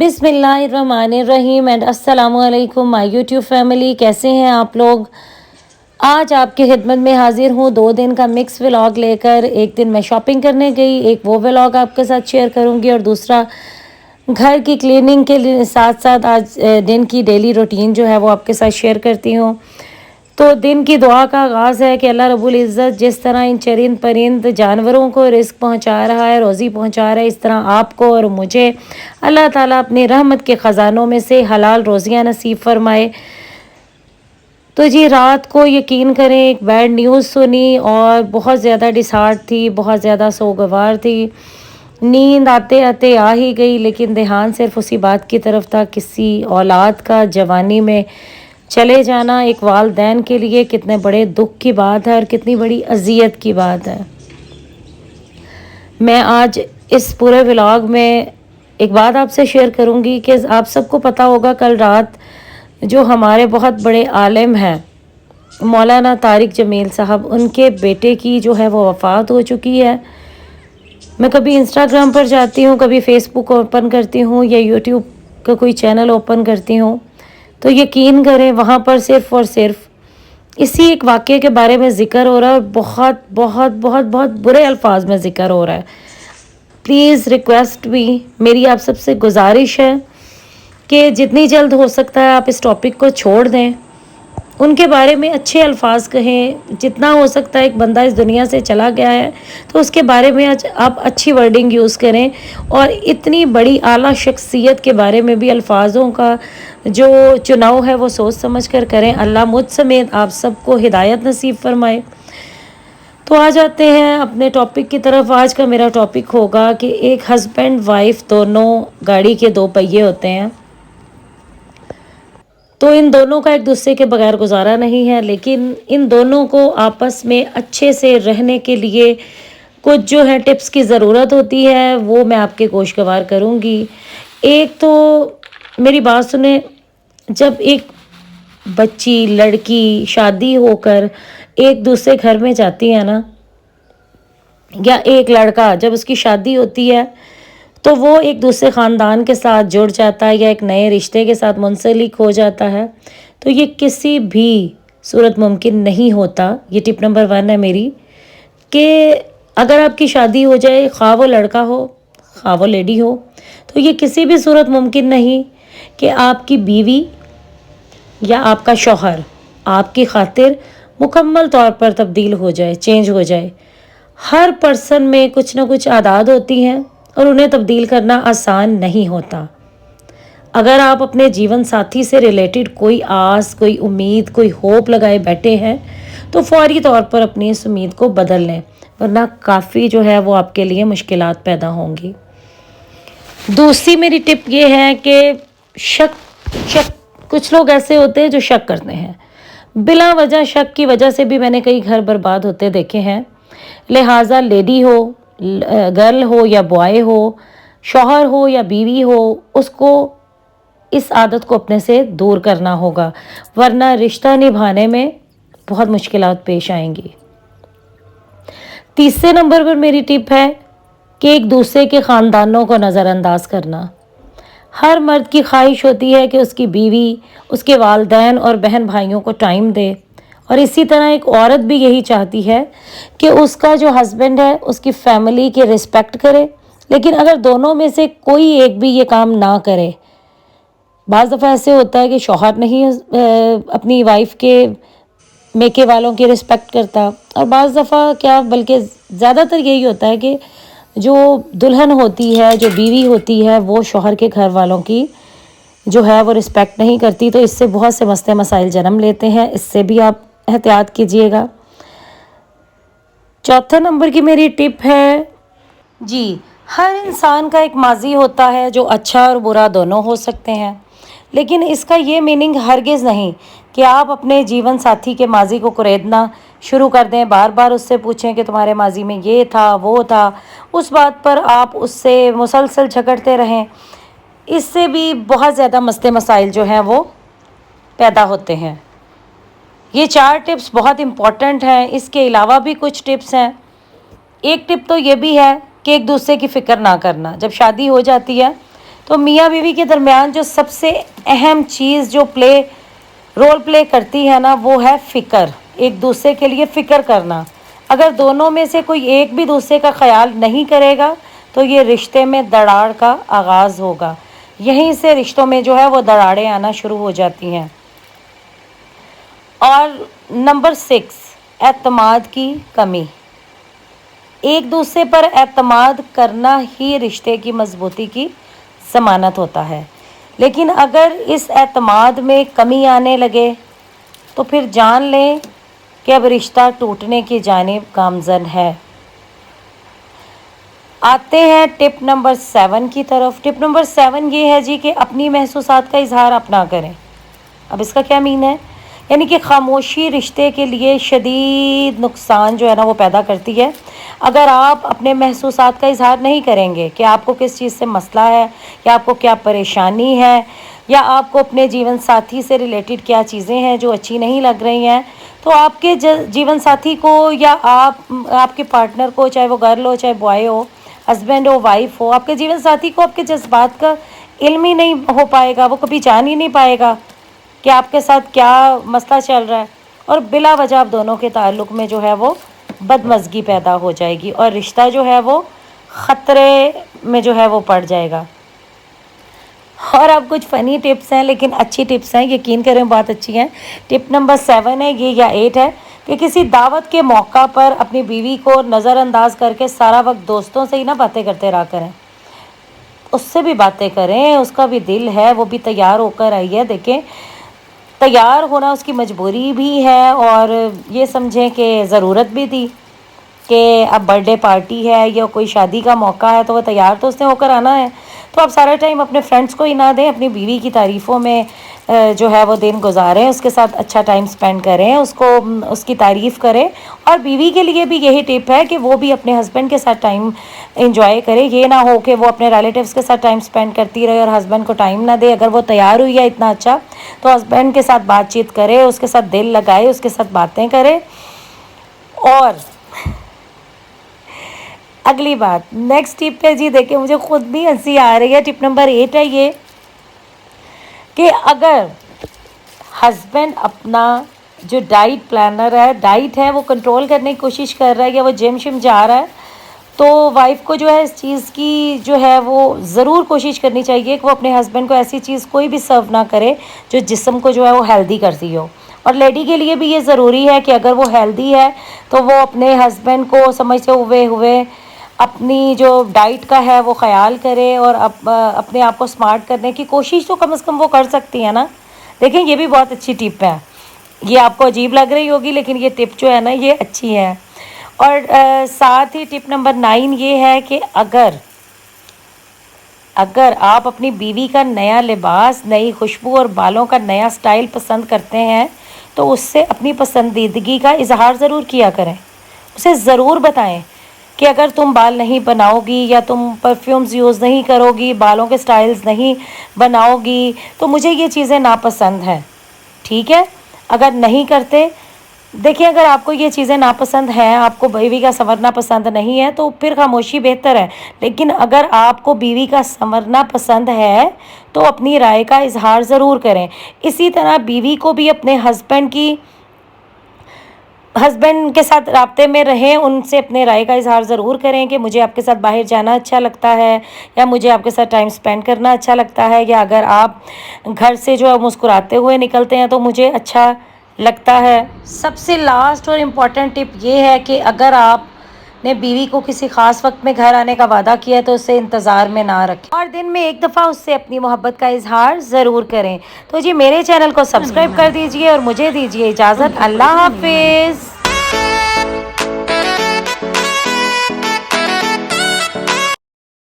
बिस्मिल्लाहिर्रहमानिर्रहीम एंड अस्सलामुअलैकुम my YouTube family. कैसे हैं आप लोग। आज आपकी खिदमत में हाजिर हूँ 2 दिन का मिक्स व्लॉग लेकर। एक दिन मैं शॉपिंग करने गई, एक वो व्लॉग आपके साथ शेयर करूँगी और दूसरा घर की क्लीनिंग के साथ साथ आज दिन की डेली रूटीन जो है वो आपके साथ शेयर करती हूँ। तो दिन की दुआ का आगाज़ है कि अल्लाह रब्बुल इज़्ज़त जिस तरह इन चरिंद परिंद जानवरों को रिस्क पहुंचा रहा है, रोज़ी पहुंचा रहा है, इस तरह आपको और मुझे अल्लाह ताला अपनी रहमत के ख़जानों में से हलाल रोज़ियाँ नसीब फरमाए। तो जी रात को यकीन करें एक बैड न्यूज़ सुनी और बहुत ज़्यादा डिसहार्ट थी, बहुत ज़्यादा सोगवार थी। नींद आते आते आ ही गई, लेकिन ध्यान सिर्फ उसी बात की तरफ था, किसी औलाद का जवानी में चले जाना एक वालदैन के लिए कितने बड़े दुख की बात है और कितनी बड़ी अजियत की बात है। मैं आज इस पूरे व्लॉग में एक बात आपसे शेयर करूंगी कि आप सबको पता होगा कल रात जो हमारे बहुत बड़े आलिम हैं मौलाना तारिक जमील साहब, उनके बेटे की जो है वो वफ़ात हो चुकी है। मैं कभी इंस्टाग्राम पर जाती हूँ, कभी फेसबुक ओपन करती हूँ या यूट्यूब का कोई चैनल ओपन करती हूँ, तो यकीन करें वहाँ पर सिर्फ़ और सिर्फ इसी एक वाक़ये के बारे में ज़िक्र हो रहा है और बहुत बहुत बहुत बहुत बुरे अल्फाज में ज़िक्र हो रहा है। प्लीज़ रिक्वेस्ट भी मेरी आप सबसे गुजारिश है कि जितनी जल्द हो सकता है आप इस टॉपिक को छोड़ दें, उनके बारे में अच्छे अल्फाज कहें। जितना हो सकता है, एक बंदा इस दुनिया से चला गया है तो उसके बारे में आज आप अच्छी वर्डिंग यूज़ करें और इतनी बड़ी आला शख्सियत के बारे में भी अल्फाजों का जो चुनाव है वो सोच समझ कर करें। अल्लाह मुझ समेत आप सबको हिदायत नसीब फरमाए। तो आ जाते हैं अपने टॉपिक की तरफ। आज का मेरा टॉपिक होगा कि एक हस्बैंड वाइफ दोनों गाड़ी के 2 पहिए होते हैं, तो इन दोनों का एक दूसरे के बगैर गुजारा नहीं है, लेकिन इन दोनों को आपस में अच्छे से रहने के लिए कुछ जो है टिप्स की ज़रूरत होती है, वो मैं आपके गोशगवार करूँगी। एक तो मेरी बात सुने, जब एक बच्ची लड़की शादी होकर एक दूसरे घर में जाती है ना, या एक लड़का जब उसकी शादी होती है तो वो एक दूसरे ख़ानदान के साथ जुड़ जाता है या एक नए रिश्ते के साथ मुंसलिक हो जाता है, तो ये किसी भी सूरत मुमकिन नहीं होता। ये टिप नंबर 1 है मेरी कि अगर आपकी शादी हो जाए, ख़्वाह वो लड़का हो ख़्वाह वो लेडी हो, तो ये किसी भी सूरत मुमकिन नहीं कि आपकी बीवी या आपका शौहर आपकी खातिर मुकम्मल तौर पर तब्दील हो जाए, चेंज हो जाए। हर पर्सन में कुछ ना कुछ आदत होती हैं और उन्हें तब्दील करना आसान नहीं होता। अगर आप अपने जीवन साथी से रिलेटेड कोई आस, कोई उम्मीद, कोई होप लगाए बैठे हैं तो फौरी तौर पर अपनी इस उम्मीद को बदल लें, वरना काफ़ी जो है वो आपके लिए मुश्किलात पैदा होंगी। दूसरी मेरी टिप ये है कि शक शक कुछ लोग ऐसे होते हैं जो शक करते हैं बिला वजह। शक की वजह से भी मैंने कई घर बर्बाद होते देखे हैं। लिहाजा लेडी हो, गर्ल हो या बॉय हो, शौहर हो या बीवी हो, उसको इस आदत को अपने से दूर करना होगा, वरना रिश्ता निभाने में बहुत मुश्किलात पेश आएंगी। तीसरे नंबर पर मेरी टिप है कि एक दूसरे के ख़ानदानों को नज़रअंदाज करना। हर मर्द की ख्वाहिश होती है कि उसकी बीवी उसके वालदैन और बहन भाइयों को टाइम दे, और इसी तरह एक औरत भी यही चाहती है कि उसका जो हस्बैंड है उसकी फैमिली की रिस्पेक्ट करे। लेकिन अगर दोनों में से कोई एक भी ये काम ना करे, बाज़ दफ़ा ऐसे होता है कि शौहर नहीं अपनी वाइफ के मेके वालों की रिस्पेक्ट करता, और बाज़ दफ़ा क्या बल्कि ज़्यादातर यही होता है कि जो दुल्हन होती है, जो बीवी होती है, वो शौहर के घर वालों की जो है वो रिस्पेक्ट नहीं करती। तो इससे बहुत से मसले मसाइल जन्म लेते हैं, इससे भी आप एहतियात कीजिएगा। चौथे नंबर की मेरी टिप है जी, हर इंसान का एक माजी होता है जो अच्छा और बुरा दोनों हो सकते हैं, लेकिन इसका ये मीनिंग हरगिज़ नहीं कि आप अपने जीवन साथी के माजी को कुरेदना शुरू कर दें, बार बार उससे पूछें कि तुम्हारे माजी में ये था वो था, उस बात पर आप उससे मुसलसल झगड़ते रहें। इससे भी बहुत ज़्यादा मसले मसाइल जो हैं वो पैदा होते हैं। ये 4 टिप्स बहुत इम्पॉर्टेंट हैं। इसके अलावा भी कुछ टिप्स हैं। एक टिप तो ये भी है कि एक दूसरे की फ़िक्र ना करना। जब शादी हो जाती है تو میاں بیوی کے درمیان جو سب سے اہم چیز جو رول پلے کرتی ہے نا، وہ ہے فکر، ایک دوسرے کے لیے فکر کرنا۔ اگر دونوں میں سے کوئی ایک بھی دوسرے کا خیال نہیں کرے گا تو یہ رشتے میں دراڑ کا آغاز ہوگا، یہیں سے رشتوں میں جو ہے وہ دراڑیں آنا شروع ہو جاتی ہیں۔ اور نمبر 6، اعتماد کی کمی۔ ایک دوسرے پر اعتماد کرنا ہی رشتے کی مضبوطی کی ضمانت ہوتا ہے، لیکن اگر اس اعتماد میں کمی آنے لگے تو پھر جان لیں کہ اب رشتہ ٹوٹنے کی جانب گامزن ہے۔ آتے ہیں ٹپ نمبر 7 کی طرف۔ ٹپ نمبر 7 یہ ہے جی کہ اپنی محسوسات کا اظہار اپنا کریں۔ اب اس کا کیا مین ہے؟ یعنی کہ خاموشی رشتے کے لیے شدید نقصان جو ہے نا وہ پیدا کرتی ہے۔ اگر آپ اپنے محسوسات کا اظہار نہیں کریں گے کہ آپ کو کس چیز سے مسئلہ ہے، یا آپ کو کیا پریشانی ہے، یا آپ کو اپنے جیون ساتھی سے ریلیٹڈ کیا چیزیں ہیں جو اچھی نہیں لگ رہی ہیں، تو آپ کے جیون ساتھی کو یا آپ کے پارٹنر کو، چاہے وہ گرل ہو چاہے بوائے ہو، ہسبینڈ ہو وائف ہو، آپ کے جیون ساتھی کو آپ کے جذبات کا علم ہی نہیں ہو پائے گا، وہ کبھی جان ہی نہیں پائے گا کہ آپ کے ساتھ کیا مسئلہ چل رہا ہے، اور بلا وجہ آپ دونوں کے تعلق میں جو ہے وہ بدمزگی پیدا ہو جائے گی اور رشتہ جو ہے وہ خطرے میں جو ہے وہ پڑ جائے گا۔ اور اب کچھ فنی ٹپس ہیں لیکن اچھی ٹپس ہیں، یقین کریں بہت اچھی ہیں۔ ٹپ نمبر 7 ہے یہ، یا 8 ہے، کہ کسی دعوت کے موقع پر اپنی بیوی کو نظر انداز کر کے سارا وقت دوستوں سے ہی نہ باتیں کرتے رہا کریں، اس سے بھی باتیں کریں، اس کا بھی دل ہے، وہ بھی تیار ہو کر آئی ہے۔ دیکھیں، تیار ہونا اس کی مجبوری بھی ہے، اور یہ سمجھیں کہ ضرورت بھی تھی کہ اب برتھ ڈے پارٹی ہے یا کوئی شادی کا موقع ہے تو وہ تیار تو اس نے ہو کر آنا ہے۔ تو آپ سارا ٹائم اپنے فرینڈس کو ہی نہ دیں، اپنی بیوی کی تعریفوں میں جو ہے وہ دن گزاریں، اس کے ساتھ اچھا ٹائم سپینڈ کریں، اس کی تعریف کریں۔ اور بیوی کے لیے بھی یہی ٹپ ہے کہ وہ بھی اپنے ہسبینڈ کے ساتھ ٹائم انجوائے کرے۔ یہ نہ ہو کہ وہ اپنے ریلیٹیوز کے ساتھ ٹائم سپینڈ کرتی رہے اور ہسبینڈ کو ٹائم نہ دے۔ اگر وہ تیار ہوئی ہے اتنا اچھا تو ہسبینڈ کے ساتھ بات چیت کرے، اس کے ساتھ دل لگائے، اس کے ساتھ باتیں کرے۔ اور اگلی بات، نیکسٹ ٹپ ہے جی، دیکھیں مجھے خود بھی ہنسی آ رہی ہے۔ ٹپ نمبر 8 ہے یہ کہ اگر ہسبینڈ اپنا جو ڈائٹ پلانر ہے، ڈائٹ ہے، وہ کنٹرول کرنے کی کوشش کر رہا ہے یا وہ جم شم جا رہا ہے، تو وائف کو جو ہے اس چیز کی جو ہے وہ ضرور کوشش کرنی چاہیے کہ وہ اپنے ہسبینڈ کو ایسی چیز کوئی بھی سرو نہ کرے جو جسم کو جو ہے وہ ہیلدی کرتی ہو۔ اور لیڈی کے لیے بھی یہ ضروری ہے کہ اگر وہ ہیلدی ہے تو وہ اپنے ہسبینڈ کو سمجھتے ہوئے اپنی جو ڈائٹ کا ہے وہ خیال کرے، اور اپنے آپ کو سمارٹ کرنے کی کوشش تو کم از کم وہ کر سکتی ہے نا۔ دیکھیں یہ بھی بہت اچھی ٹپ ہے، یہ آپ کو عجیب لگ رہی ہوگی لیکن یہ ٹپ جو ہے نا یہ اچھی ہے۔ اور ساتھ ہی ٹپ نمبر 9 یہ ہے کہ اگر آپ اپنی بیوی کا نیا لباس، نئی خوشبو اور بالوں کا نیا سٹائل پسند کرتے ہیں تو اس سے اپنی پسندیدگی کا اظہار ضرور کیا کریں، اسے ضرور بتائیں کہ اگر تم بال نہیں بناؤ گی یا تم پرفیومز یوز نہیں کرو گی، بالوں کے سٹائلز نہیں بناؤ گی تو مجھے یہ چیزیں ناپسند ہیں، ٹھیک ہے؟ اگر نہیں کرتے، دیکھیں اگر آپ کو یہ چیزیں ناپسند ہیں، آپ کو بیوی کا سنورنا پسند نہیں ہے تو پھر خاموشی بہتر ہے، لیکن اگر آپ کو بیوی کا سنورنا پسند ہے تو اپنی رائے کا اظہار ضرور کریں۔ اسی طرح بیوی کو بھی اپنے ہسبینڈ کے ساتھ رابطے میں رہیں، ان سے اپنے رائے کا اظہار ضرور کریں کہ مجھے آپ کے ساتھ باہر جانا اچھا لگتا ہے، یا مجھے آپ کے ساتھ ٹائم سپینڈ کرنا اچھا لگتا ہے، یا اگر آپ گھر سے جو ہے مسکراتے ہوئے نکلتے ہیں تو مجھے اچھا لگتا ہے۔ سب سے لاسٹ اور امپورٹنٹ ٹپ یہ ہے کہ اگر آپ نے بیوی کو کسی خاص وقت میں گھر آنے کا وعدہ کیا ہے تو اسے انتظار میں نہ رکھیں، اور دن میں ایک دفعہ اس سے اپنی محبت کا اظہار ضرور کریں۔ تو جی میرے چینل کو سبسکرائب کر دیجئے اور مجھے دیجئے اجازت۔ اللہ حافظ۔